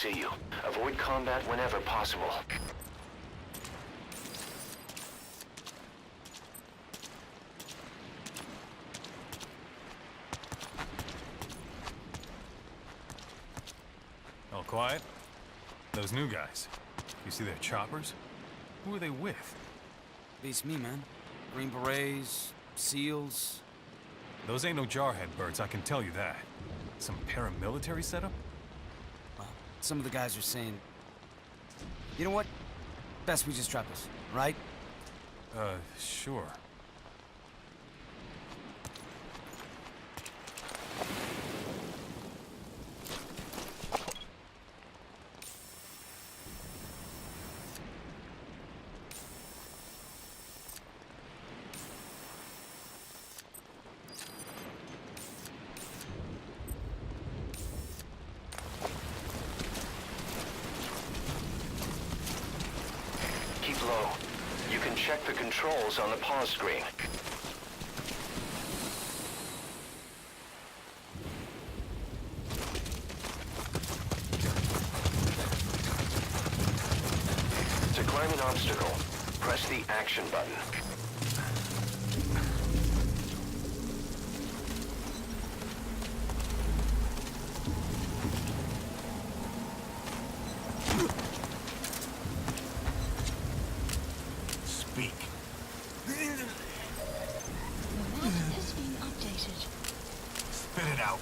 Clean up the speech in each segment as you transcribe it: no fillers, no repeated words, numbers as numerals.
see you. Avoid combat whenever possible. All quiet? Those new guys. You see their choppers? Who are they with? Beats me, man. Green Berets, SEALs. Those ain't no jarhead birds, I can tell you that. Some paramilitary setup? Well, some of the guys are saying... You know what? Best we just drop this, right? Sure. Keep low. You can check the controls on the pause screen. To climb an obstacle, press the action button. Speak. The map has been updated. Spit it out.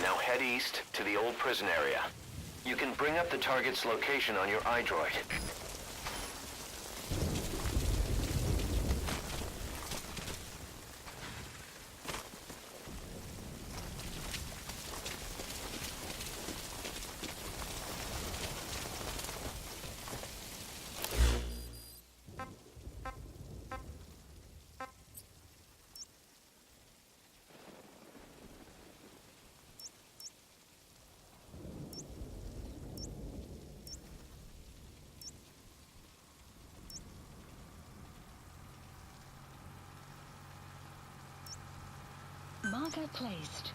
Now head east to the old prison area. You can bring up the target's location on your iDroid. Marker placed.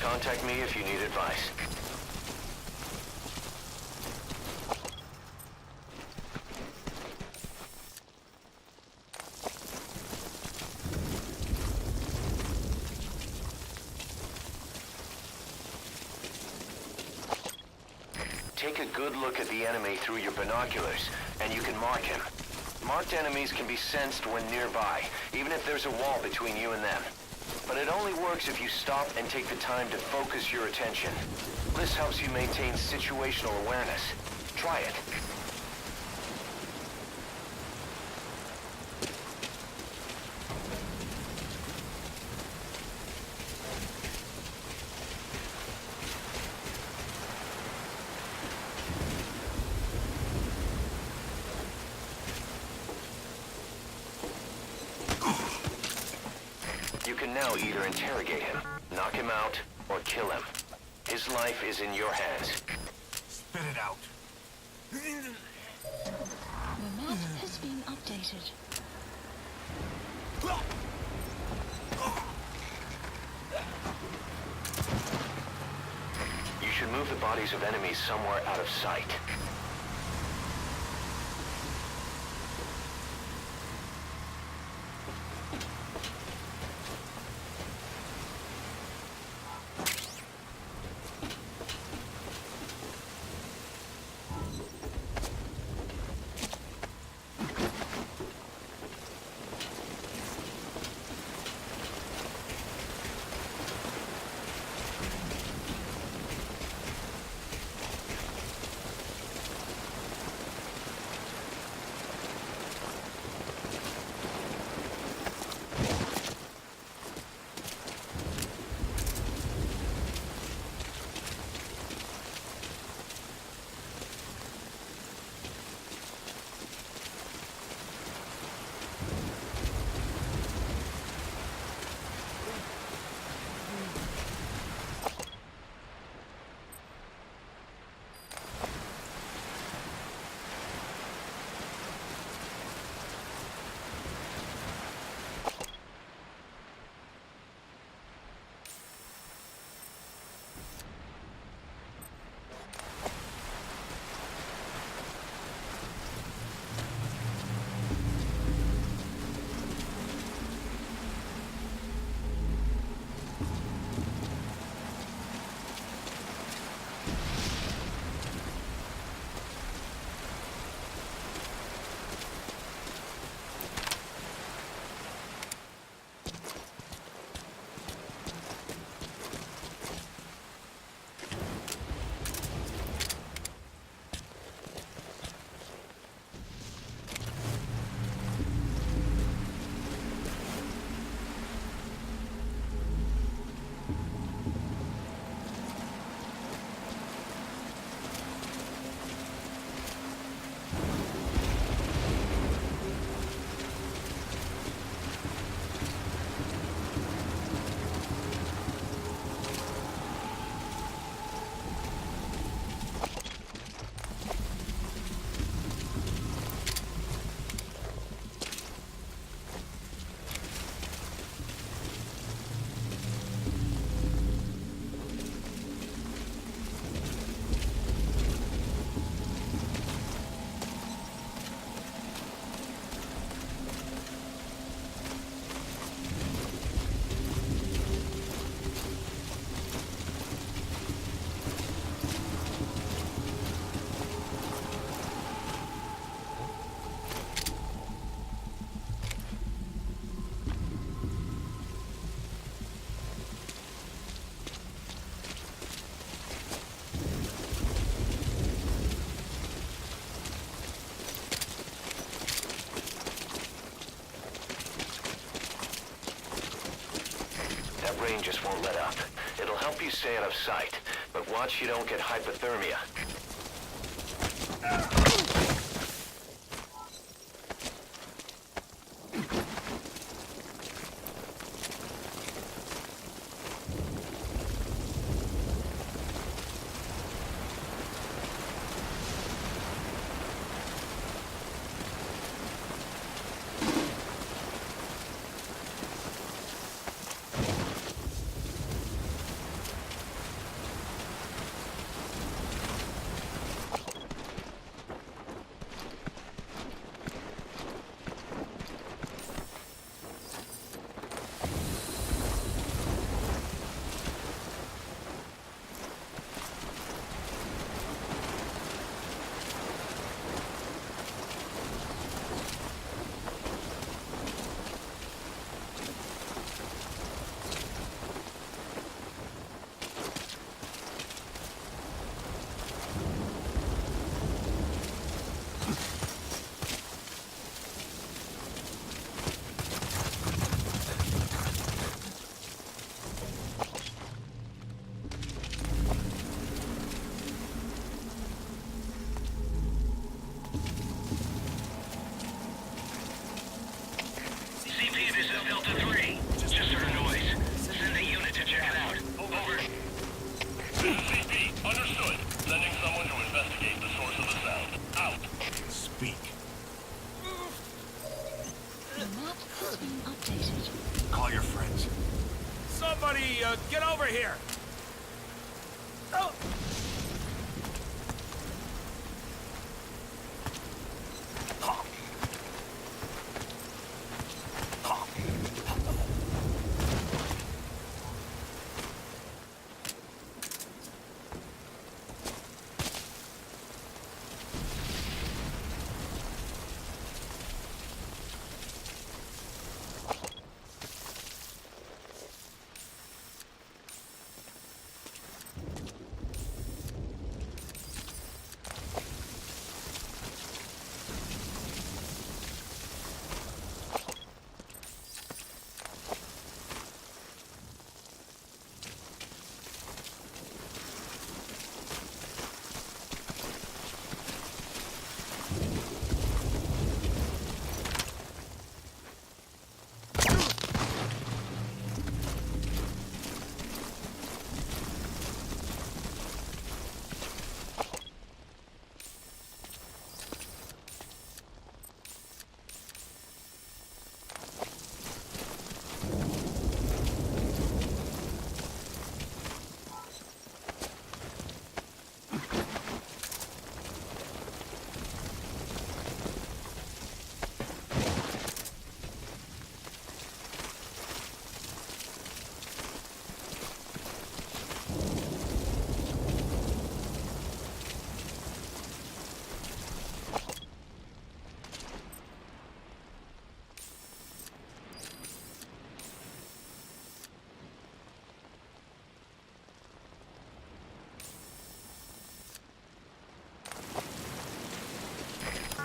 Contact me if you need advice. Take a good look at the enemy through your binoculars, and you can mark him. Marked enemies can be sensed when nearby, even if there's a wall between you and them. But it only works if you stop and take the time to focus your attention. This helps you maintain situational awareness. Try it. You can now either interrogate him, knock him out, or kill him. His life is in your hands. Spit it out. The map has been updated. You should move the bodies of enemies somewhere out of sight. Rain just won't let up. It'll help you stay out of sight, but watch you don't get hypothermia. Somebody, get over here! Oh!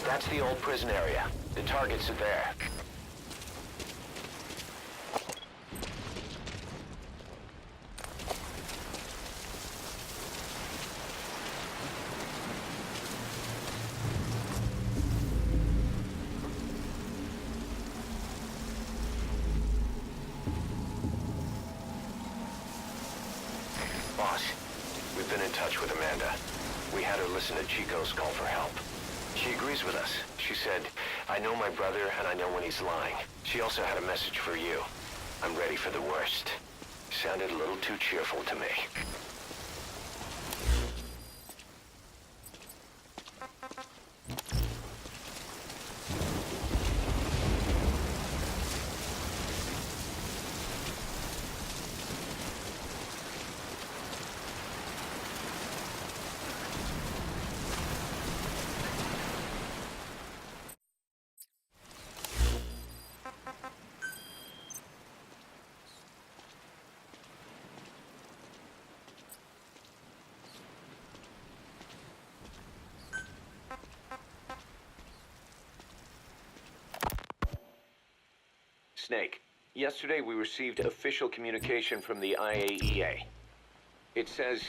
That's the old prison area. The targets are there. Boss, we've been in touch with Amanda. We had her listen to Chico's call for help. She agrees with us. She said, I know my brother and I know when he's lying. She also had a message for you. I'm ready for the worst. Sounded a little too cheerful to me. Snake, yesterday we received official communication from the IAEA. It says,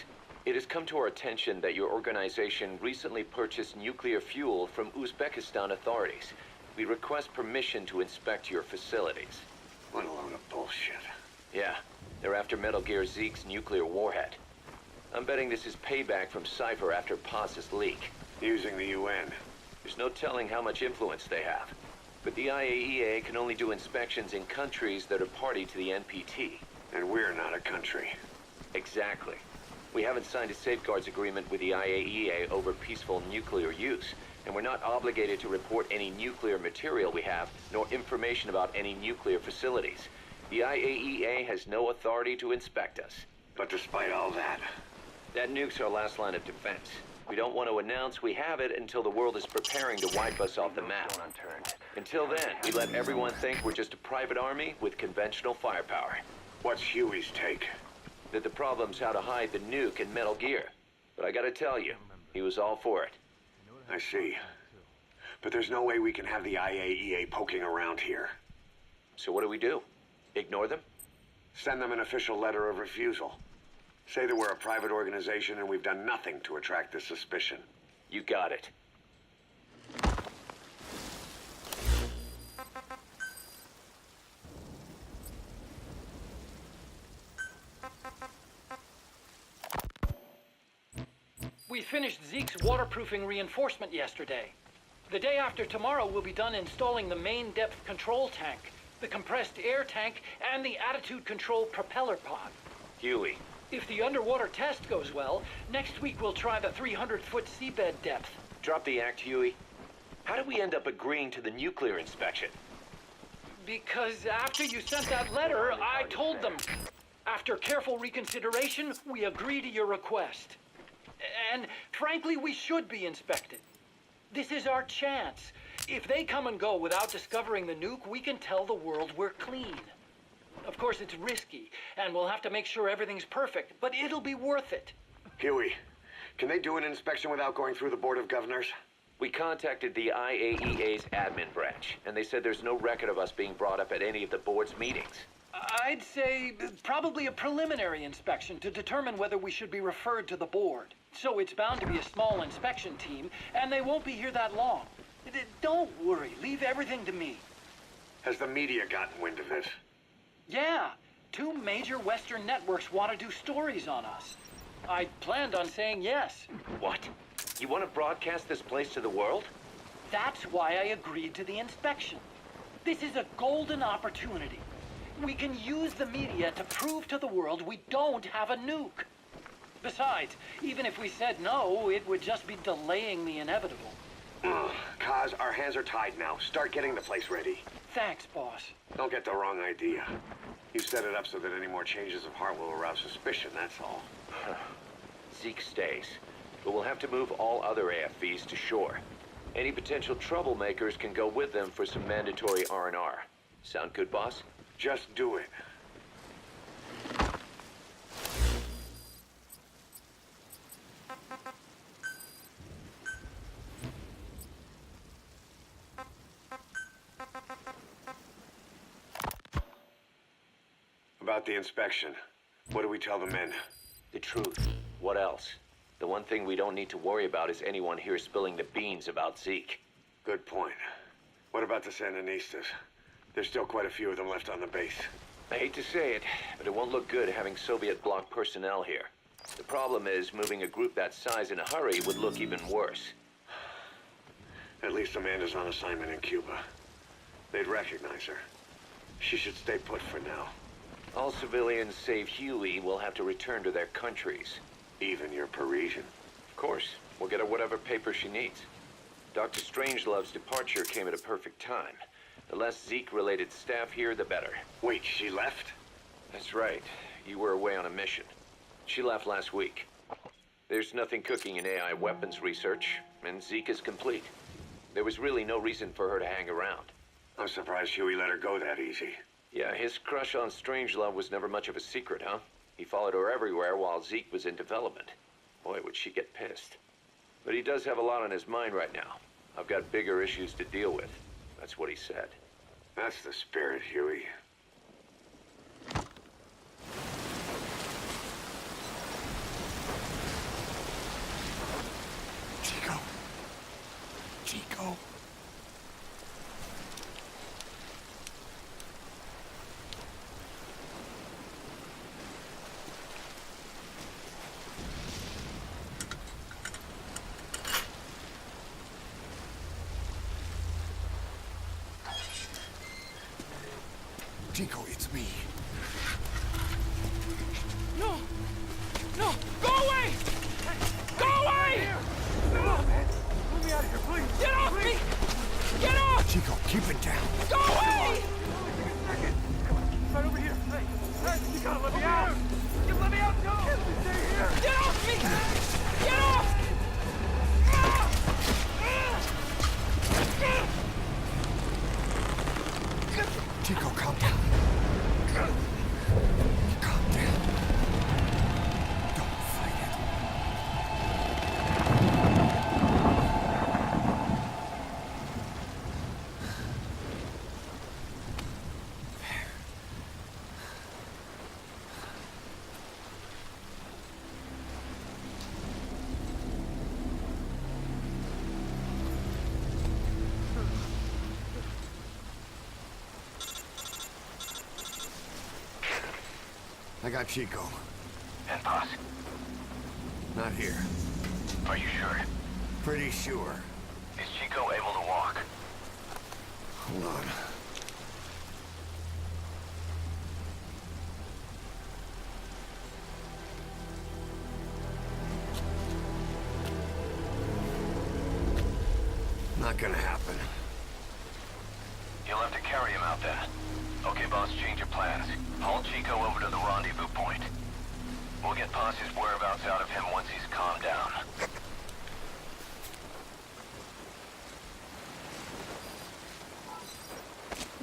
it has come to our attention that your organization recently purchased nuclear fuel from Uzbekistan authorities. We request permission to inspect your facilities. What a load of bullshit. Yeah, they're after Metal Gear Zeke's nuclear warhead. I'm betting this is payback from Cypher after Paz's leak. Using the UN. There's no telling how much influence they have. But the IAEA can only do inspections in countries that are party to the NPT. And we're not a country. Exactly. We haven't signed a safeguards agreement with the IAEA over peaceful nuclear use, and we're not obligated to report any nuclear material we have, nor information about any nuclear facilities. The IAEA has no authority to inspect us. But despite all that, That nuke's our last line of defense. We don't want to announce we have it until the world is preparing to wipe us off the map. Until then, we let everyone think we're just a private army with conventional firepower. what's Huey's take? That the problem's how to hide the nuke in Metal Gear. But I gotta tell you, he was all for it. I see. But there's no way we can have the IAEA poking around here. So what do? Ignore them? Send them an official letter of refusal. Say that we're a private organization and we've done nothing to attract this suspicion. You got it. We finished Zeke's waterproofing reinforcement yesterday. The day after tomorrow, we'll be done installing the main depth control tank. the compressed air tank, and the attitude control propeller pod. Huey, If the underwater test goes well, next week we'll try the 300-foot seabed depth. drop the act, Huey. How did we end up agreeing to the nuclear inspection? Because after you sent that letter, I told them. After careful reconsideration, we agree to your request. And frankly, we should be inspected. This is our chance. If they come and go without discovering the nuke, we can tell the world we're clean. Of course, it's risky, and we'll have to make sure everything's perfect, but it'll be worth it. Huey, can they do an inspection without going through the Board of Governors? We contacted the IAEA's admin branch, and they said there's no record of us being brought up at any of the board's meetings. I'd say probably a preliminary inspection to determine whether we should be referred to the board. So it's bound to be a small inspection team, and they won't be here that long. Don't worry, leave everything to me. Has the media gotten wind of this? Yeah, 2 major Western networks want to do stories on us. I planned on saying yes. What? You want to broadcast this place to the world? That's why I agreed to the inspection. This is a golden opportunity. We can use the media to prove to the world we don't have a nuke. Besides, even if we said no, it would just be delaying the inevitable. Kaz, our hands are tied now. Start getting the place ready. Thanks, boss. Don't get the wrong idea. You set it up so that any more changes of heart will arouse suspicion, that's all. Zeke stays, but we'll have to move all other AFVs to shore. Any potential troublemakers can go with them for some mandatory R&R. Sound good, boss? Just do it. About the inspection, what do we tell the men? The truth. What else? The one thing we don't need to worry about is anyone here spilling the beans about Zeke. Good point. What about the Sandinistas? There's still quite a few of them left on the base. I hate to say it, but it won't look good having Soviet bloc personnel here. The problem is, moving a group that size in a hurry would look even worse. At least Amanda's on assignment in Cuba. They'd recognize her. She should stay put for now. All civilians save Huey will have to return to their countries. Even your Parisian. Of course, we'll get her whatever paper she needs. Dr. Strangelove's departure came at a perfect time. The less Zeke-related staff here, the better. Wait, she left? That's right. You were away on a mission. She left last week. There's nothing cooking in AI weapons research, and Zeke is complete. There was really no reason for her to hang around. I'm surprised Huey let her go that easy. Yeah, his crush on Strangelove was never much of a secret, huh? He followed her everywhere while Zeke was in development. Boy, would she get pissed. But he does have a lot on his mind right now. I've got bigger issues to deal with. That's what he said. That's the spirit, Huey. Chico. Chico. Chico, it's me. No! No! Go away! Go away! No, man. Let me out of here, please. Get off me! Get off! Chico, keep it down. Go away! Come on, he's right over here. Hey, you gotta let me out. You let me out, no! Stay here. Get off me! Get off! Chico, calm down. Calm down. Don't fight it. I got Chico. And Boss, Not here. are you sure? Pretty sure. Is Chico able to walk? Hold on. Not gonna happen. You'll have to carry him out then. Okay, boss, change your plans. Haul Chico over to the rendezvous point. We'll get Posse's whereabouts out of him once he's calmed down.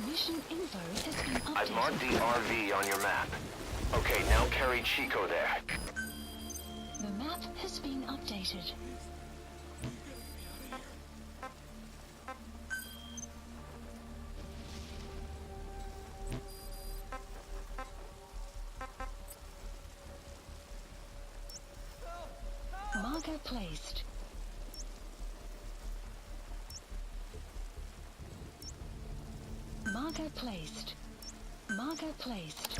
Mission info has been updated. I've marked the RV on your map. Okay, now carry Chico there. The map has been updated. Marker placed. Marker placed. Marker placed.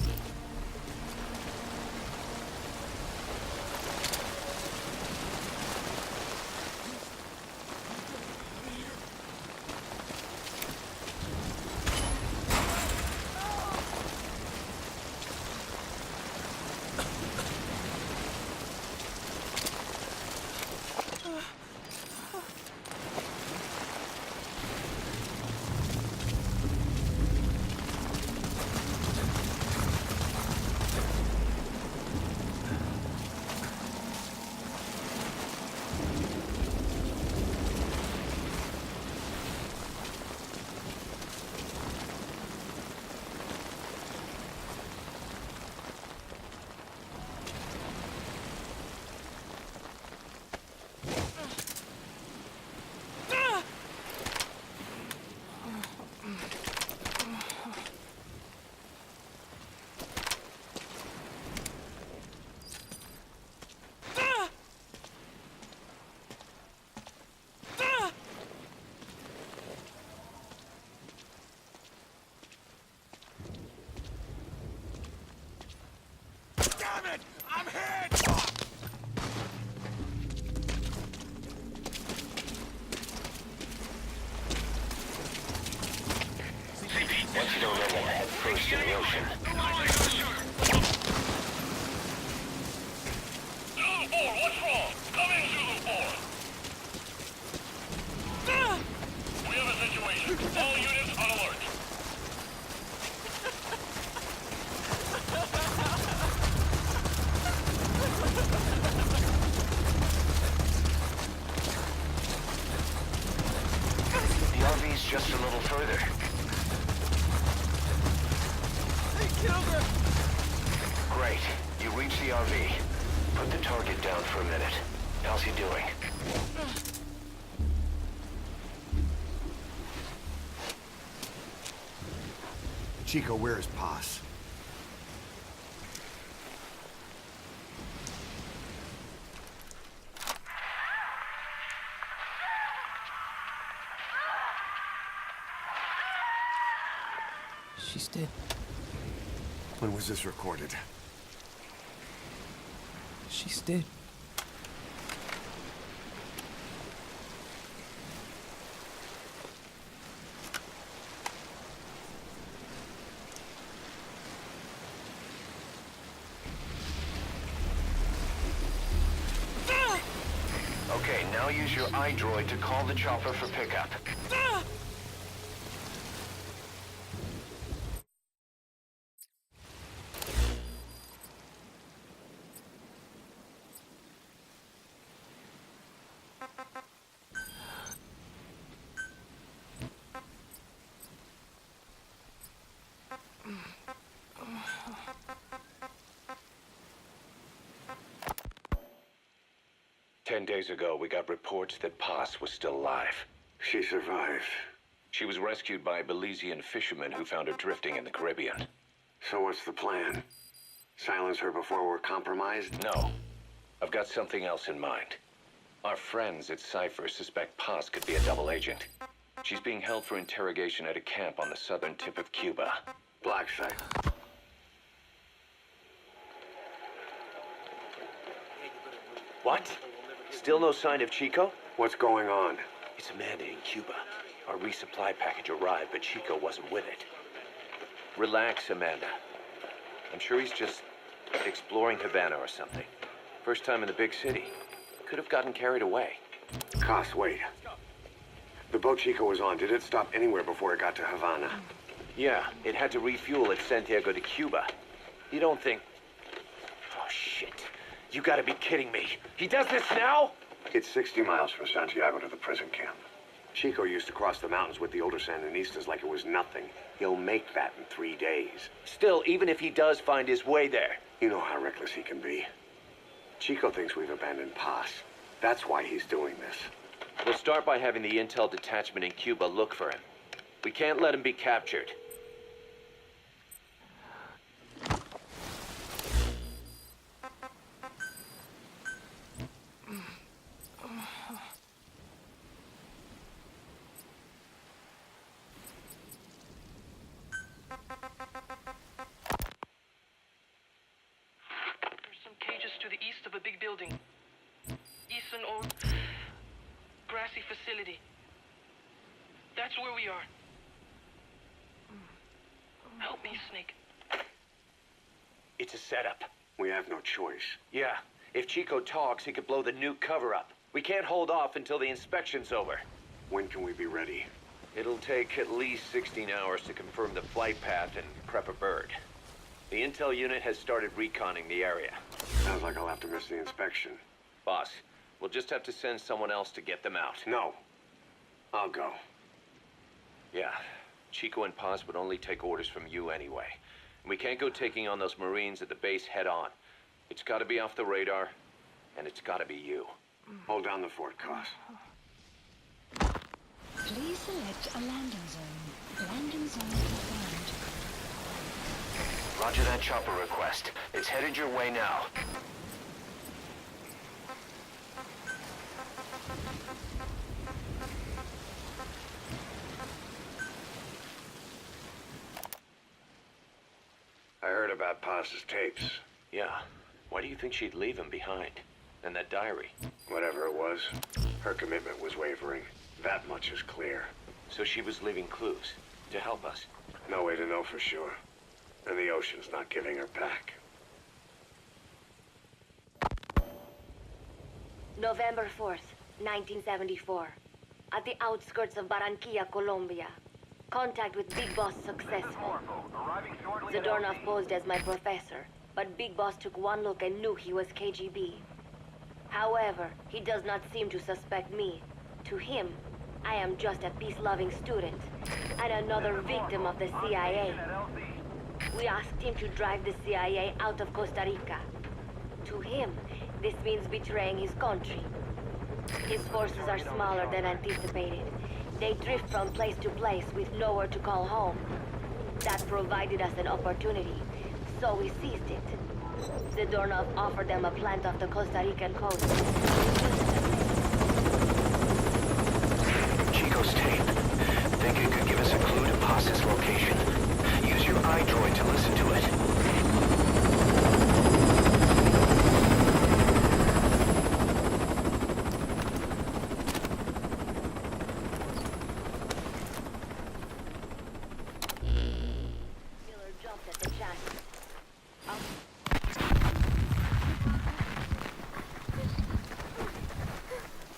Damn it! I'm hit! Once you don't end up head first in the ocean. Zulu 4, what's wrong? Come in, Zulu 4. We have a situation. All units on alert. The RV's just a little further. Hey, get over! Great. You reach the RV. Put the target down for a minute. How's he doing? Chico, where is Paz? She's dead. When was this recorded? She's dead. Okay, now use your iDroid to call the chopper for pickup. 10 days ago, we got reports that Paz was still alive. She survived. She was rescued by Belizean fishermen who found her drifting in the Caribbean. So what's the plan? Silence her before we're compromised? No. I've got something else in mind. Our friends at Cypher suspect Paz could be a double agent. She's being held for interrogation at a camp on the southern tip of Cuba. Black site. What? Still no sign of Chico? What's going on? It's Amanda in Cuba. Our resupply package arrived, but Chico wasn't with it. Relax, Amanda. I'm sure he's just exploring Havana or something. First time in the big city. Could have gotten carried away. Cos, wait. The boat Chico was on, did it stop anywhere before it got to Havana? Yeah, it had to refuel at Santiago de Cuba. You don't think... Oh, shit. You gotta be kidding me. He does this now? It's 60 miles from Santiago to the prison camp. Chico used to cross the mountains with the older Sandinistas like it was nothing. He'll make that in 3 days. Still, even if he does find his way there... You know how reckless he can be. Chico thinks we've abandoned Paz. That's why he's doing this. We'll start by having the intel detachment in Cuba look for him. We can't let him be captured. There's some cages to the east of a big building. East an old grassy facility. That's where we are. Help me, Snake. It's a setup. We have no choice. Yeah, if Chico talks, he could blow the nuke cover up. We can't hold off until the inspection's over. When can we be ready? It'll take at least 16 hours to confirm the flight path and prep a bird. The intel unit has started reconning the area. Sounds like I'll have to miss the inspection. Boss, we'll just have to send someone else to get them out. No. I'll go. Yeah, Chico and Paz would only take orders from you anyway. We can't go taking on those Marines at the base head on. It's gotta be off the radar, and it's gotta be you. Hold down the fort, Cos. Please select a landing zone. Landing zone confirmed. Roger that chopper request. It's headed your way now. I heard about Paz's tapes. Yeah, why do you think she'd leave him behind? And that diary? Whatever it was, her commitment was wavering. That much is clear. So she was leaving clues to help us. No way to know for sure. And the ocean's not giving her back. November 4th, 1974. At the outskirts of Barranquilla, Colombia. Contact with Big Boss successful. Zadornov posed as my professor, but Big Boss took one look and knew he was KGB. However, he does not seem to suspect me. To him, I am just a peace-loving student, and another victim of the CIA. We asked him to drive the CIA out of Costa Rica. To him, this means betraying his country. His forces are smaller than anticipated. They drift from place to place with nowhere to call home. That provided us an opportunity, so we seized it. Zadornov offered them a plant off the Costa Rican coast. Chico's tape. Think it could give us a clue to Paz's location. Use your iDroid to listen to it. Miller jumped at the chance.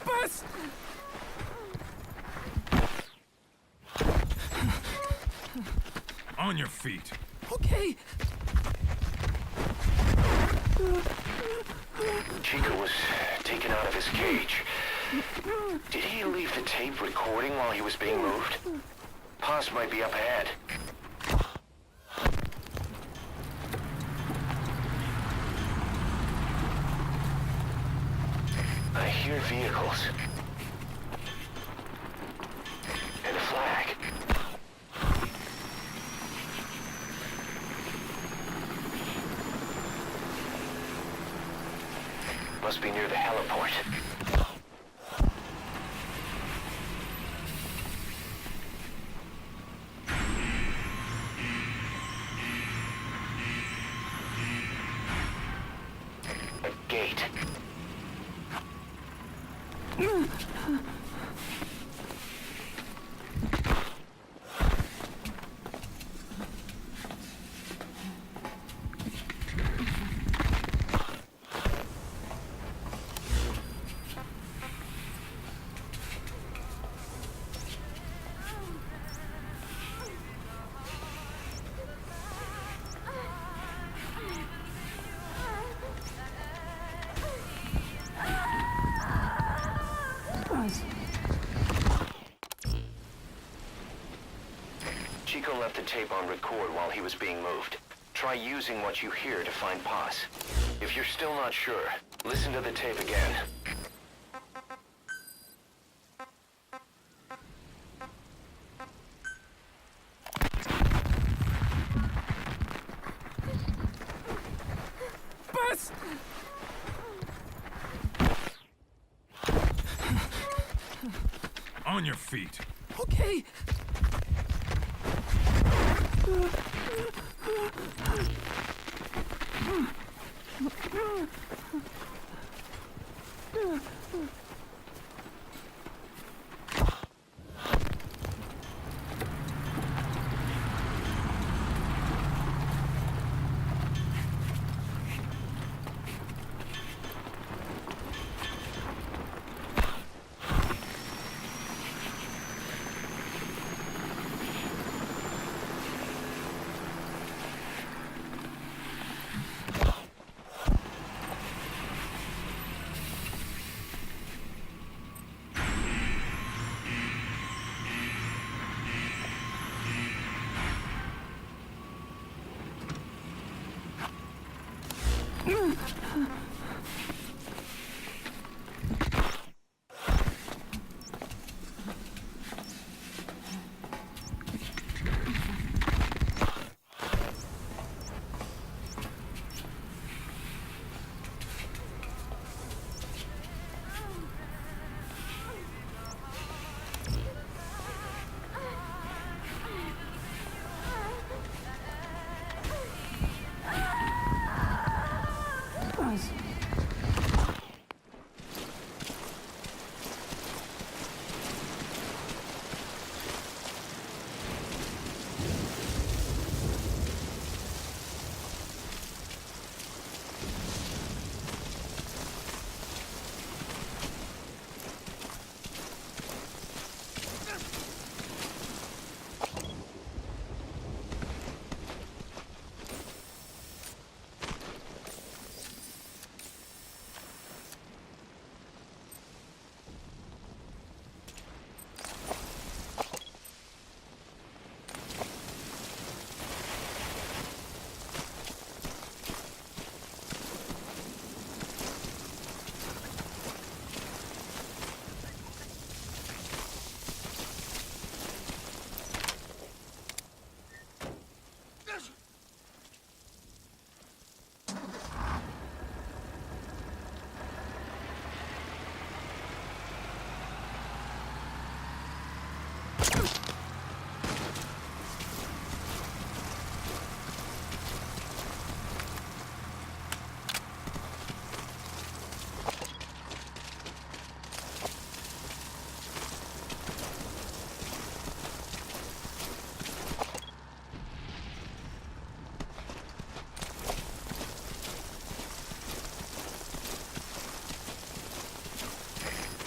Bus! On your feet. Okay. Chico was taken out of his cage. Did he leave the tape recording while he was being moved? Paz might be up ahead. I hear vehicles. And a flag. Must be near the heliport. A gate. Chico left the tape on record while he was being moved. Try using what you hear to find Paz. If you're still not sure, listen to the tape again. Bus! On your feet. Okay.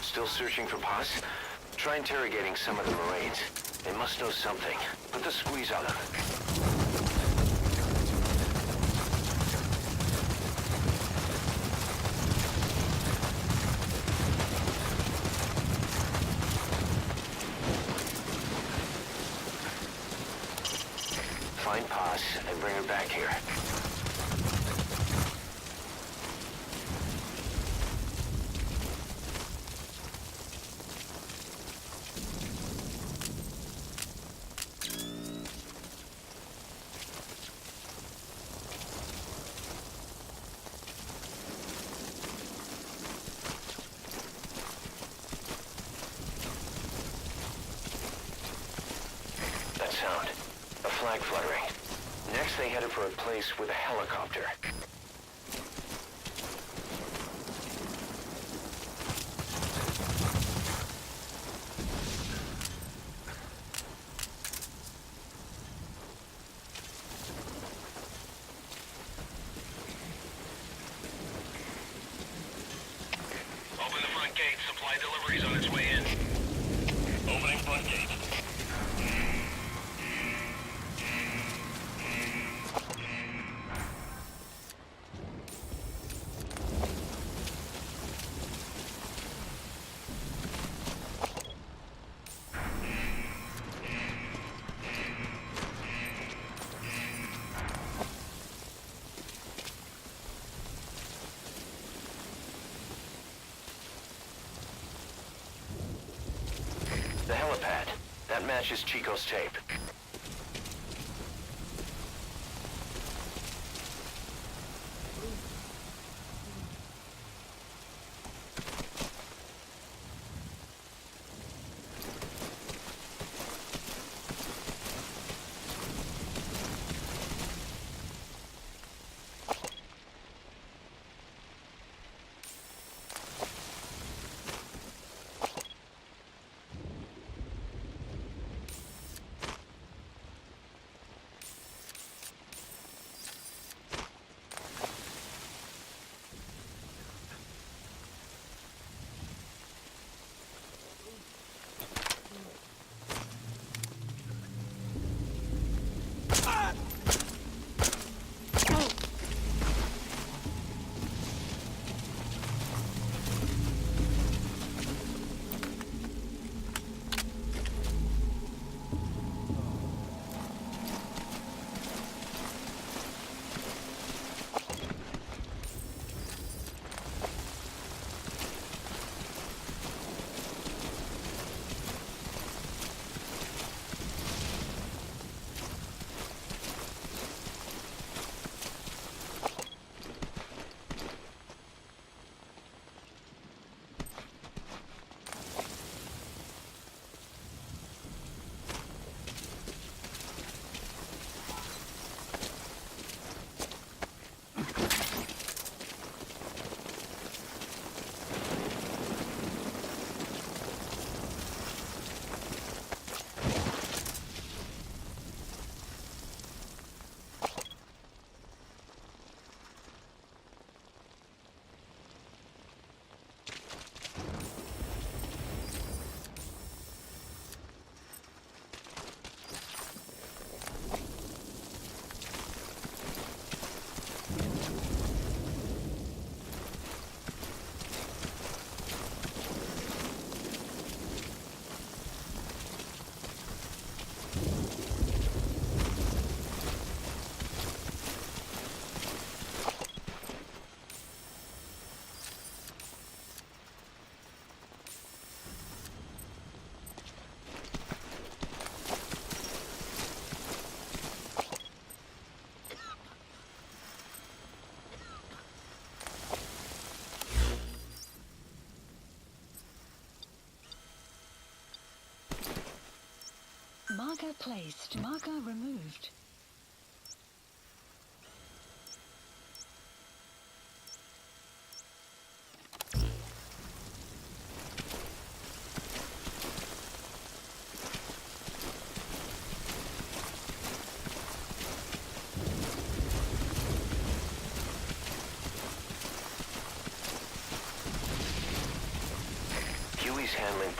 Still searching for Paz? Try interrogating some of the Marines. They must know something. Put the squeeze on them. Find Paz and bring her back here. That sound. A flag fluttering. Next, they headed for a place with a helicopter. Open the front gate. Supply delivery's on its way in. Opening front gate. that matches Chico's tape. Marker placed. Marker removed. Huey's handling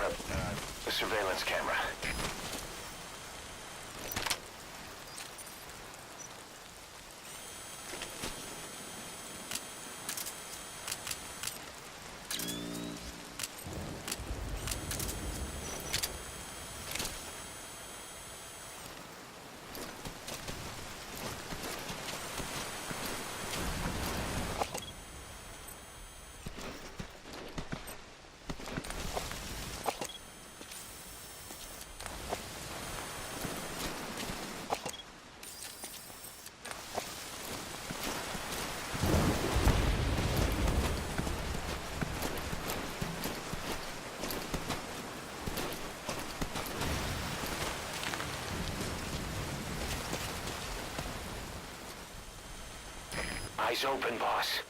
the surveillance camera. Eyes open, boss.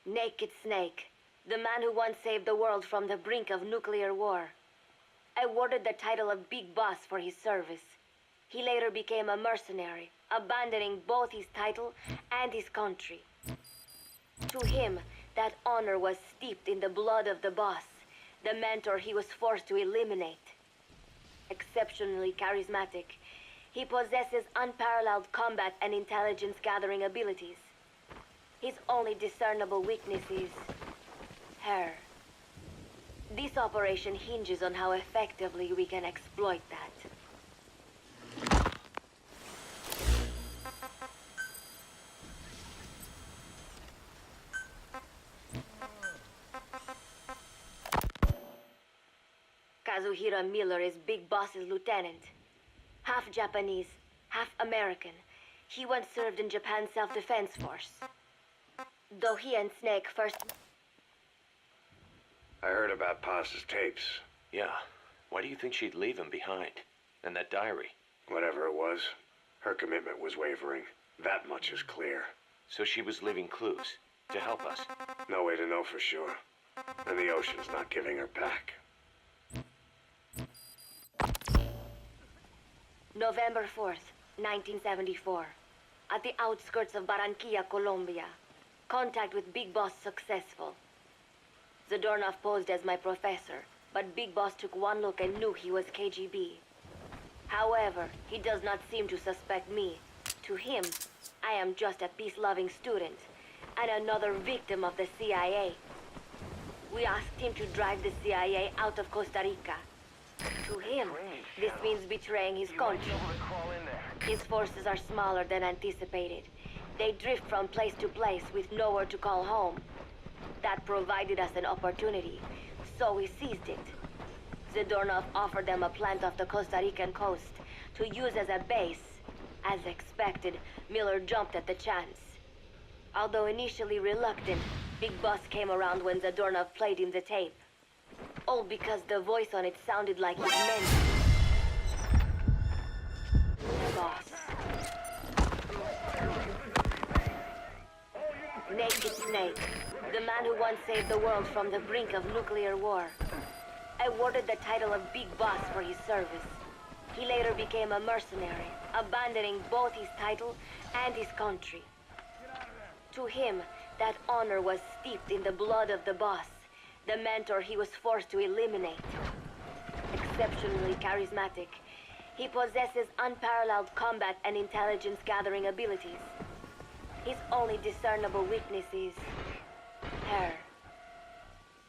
Naked Snake, the man who once saved the world from the brink of nuclear war. Awarded the title of Big Boss for his service. He later became a mercenary, abandoning both his title and his country. To him, that honor was steeped in the blood of the boss, the mentor he was forced to eliminate. Exceptionally charismatic, he possesses unparalleled combat and intelligence gathering abilities. His only discernible weakness is her. This operation hinges on how effectively we can exploit that. Kazuhira Miller is Big Boss's lieutenant. Half Japanese, half American. He once served in Japan's self-defense force. Though he and Snake first... I heard about Paz's tapes. Yeah. Why do you think she'd leave him behind? And that diary? Whatever it was, her commitment was wavering. That much is clear. So she was leaving clues to help us. No way to know for sure. And the ocean's not giving her back. November 4th, 1974. At the outskirts of Barranquilla, Colombia. Contact with Big Boss successful. Zadornov posed as my professor, but Big Boss took one look and knew he was KGB. However, he does not seem to suspect me. To him, I am just a peace-loving student, and another victim of the CIA. We asked him to drive the CIA out of Costa Rica. To him, this means betraying his country. His forces are smaller than anticipated. They drift from place to place with nowhere to call home. That provided us an opportunity, so we seized it. Zadornov offered them a plant off the Costa Rican coast to use as a base. As expected, Miller jumped at the chance. Although initially reluctant, Big Boss came around when Zadornov played him the tape. All because the voice on it sounded like his mentor. Boss. Naked Snake, the man who once saved the world from the brink of nuclear war. Awarded the title of Big Boss for his service. He later became a mercenary, abandoning both his title and his country. To him, that honor was steeped in the blood of the boss, the mentor he was forced to eliminate. Exceptionally charismatic, he possesses unparalleled combat and intelligence gathering abilities. His only discernible weakness is her.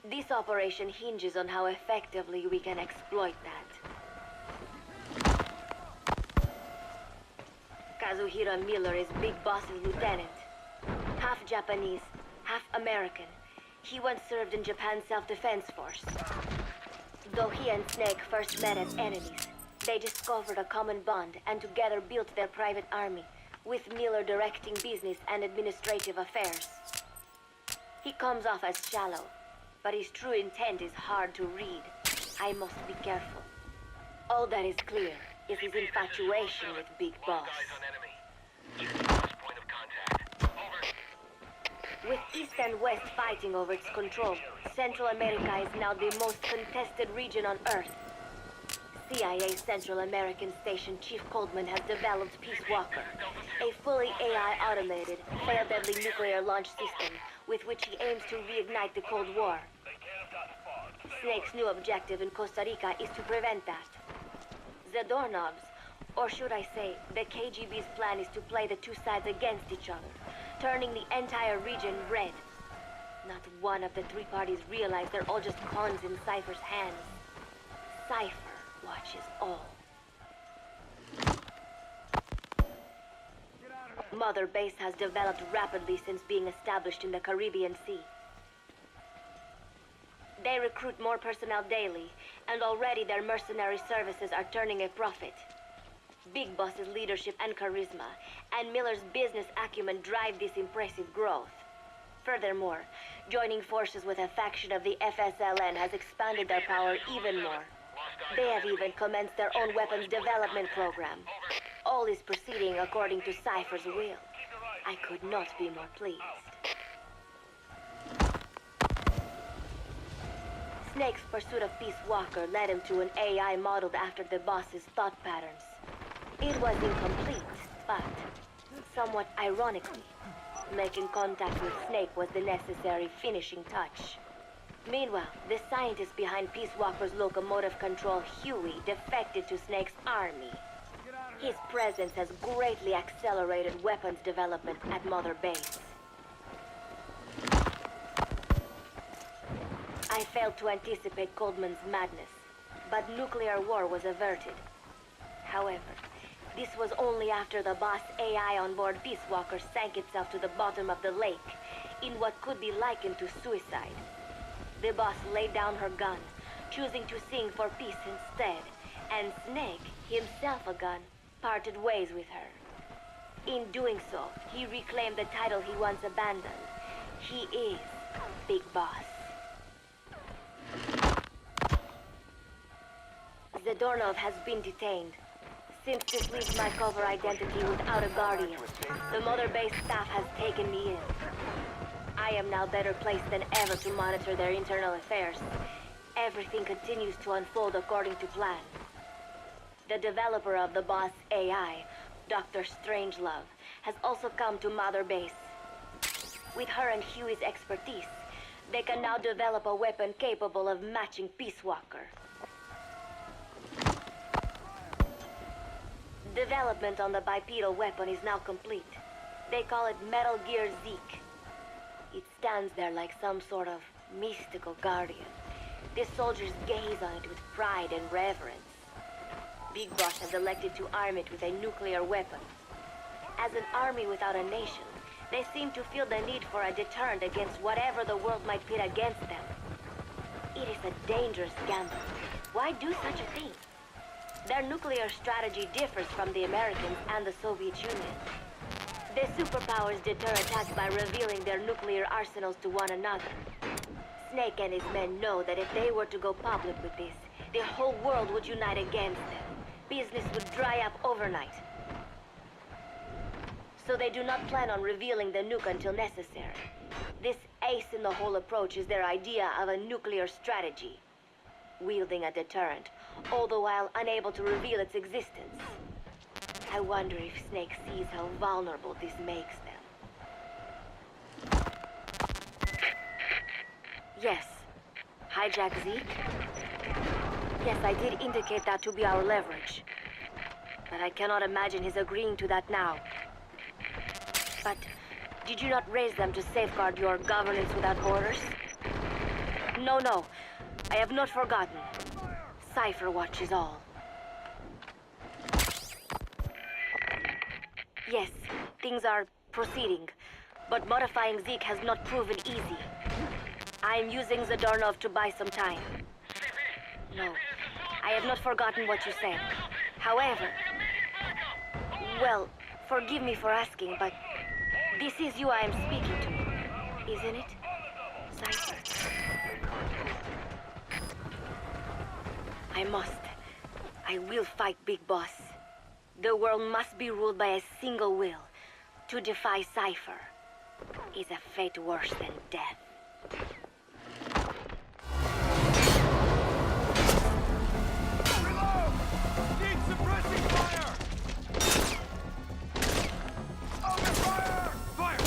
This operation hinges on how effectively we can exploit that. Kazuhira Miller is Big Boss's lieutenant. Half Japanese, half American. He once served in Japan's self-defense force. Though he and Snake first met as enemies, they discovered a common bond and together built their private army, with Miller directing business and administrative affairs. He comes off as shallow, but his true intent is hard to read. I must be careful. All that is clear is his infatuation with Big Boss. With East and West fighting over its control, Central America is now the most contested region on Earth. CIA Central American Station Chief Coldman has developed Peace Walker, a fully AI-automated, fail-deadly nuclear launch system with which he aims to reignite the Cold War. Snake's new objective in Costa Rica is to prevent that. Zadornov's, or should I say, the KGB's plan is to play the two sides against each other, turning the entire region red. Not one of the three parties realize they're all just pawns in Cypher's hands. Cypher watches all. Mother Base has developed rapidly since being established in the Caribbean Sea. They recruit more personnel daily, and already their mercenary services are turning a profit. Big Boss's leadership and charisma, and Miller's business acumen drive this impressive growth. Furthermore, joining forces with a faction of the FSLN has expanded their power even more. They have even commenced their own weapons development program. All is proceeding according to Cypher's will. I could not be more pleased. Snake's pursuit of Peace Walker led him to an AI modeled after the boss's thought patterns. It was incomplete, but, somewhat ironically, making contact with Snake was the necessary finishing touch. Meanwhile, the scientist behind Peace Walker's locomotive control, Huey, defected to Snake's army. His presence has greatly accelerated weapons development at Mother Base. I failed to anticipate Coldman's madness, but nuclear war was averted. However, this was only after the boss AI on board Peace Walker sank itself to the bottom of the lake in what could be likened to suicide. The boss laid down her gun, choosing to sing for peace instead, and Snake, himself a gun, parted ways with her. In doing so, he reclaimed the title he once abandoned. He is Big Boss. Zadornov has been detained. Since this leaves my cover identity without a guardian, the Mother Base staff has taken me in. I am now better placed than ever to monitor their internal affairs. Everything continues to unfold according to plan. The developer of the boss AI, Dr. Strangelove, has also come to Mother Base. With her and Huey's expertise, they can now develop a weapon capable of matching Peace Walker. Development on the bipedal weapon is now complete. They call it Metal Gear Zeke. It stands there like some sort of mystical guardian. The soldiers gaze on it with pride and reverence. Big Boss has elected to arm it with a nuclear weapon. As an army without a nation, they seem to feel the need for a deterrent against whatever the world might pit against them. It is a dangerous gamble. Why do such a thing? Their nuclear strategy differs from the Americans and the Soviet Union. The superpowers deter attacks by revealing their nuclear arsenals to one another. Snake and his men know that if they were to go public with this, the whole world would unite against them. Business would dry up overnight. So they do not plan on revealing the nuke until necessary. This ace-in-the-hole approach is their idea of a nuclear strategy. Wielding a deterrent, all the while unable to reveal its existence. I wonder if Snake sees how vulnerable this makes them. Yes. Hijack Zeke? Yes, I did indicate that to be our leverage. But I cannot imagine his agreeing to that now. But did you not raise them to safeguard your governance without borders? No. I have not forgotten. Cypher Watch is all. Yes, things are proceeding, but modifying Zeke has not proven easy. I am using Zadornov to buy some time. No, I have not forgotten what you said. However, well, forgive me for asking, but this is you I am speaking to, isn't it, Cypher? I will fight Big Boss. The world must be ruled by a single will. To defy Cypher is a fate worse than death. Reload! Need suppressing fire! Open fire! Fire!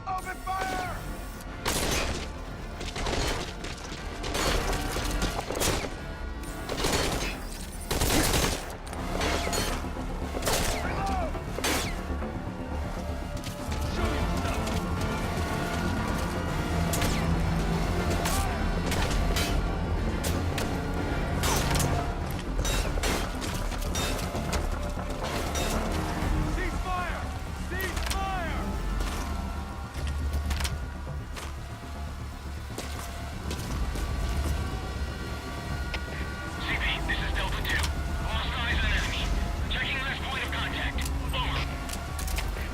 Open fire! Ceasefire! Ceasefire! CP, this is Delta 2. Lost eyes on enemy. Checking last point of contact. Over.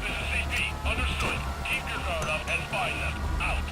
This is CP. Understood. Keep your guard up and spy them. Out.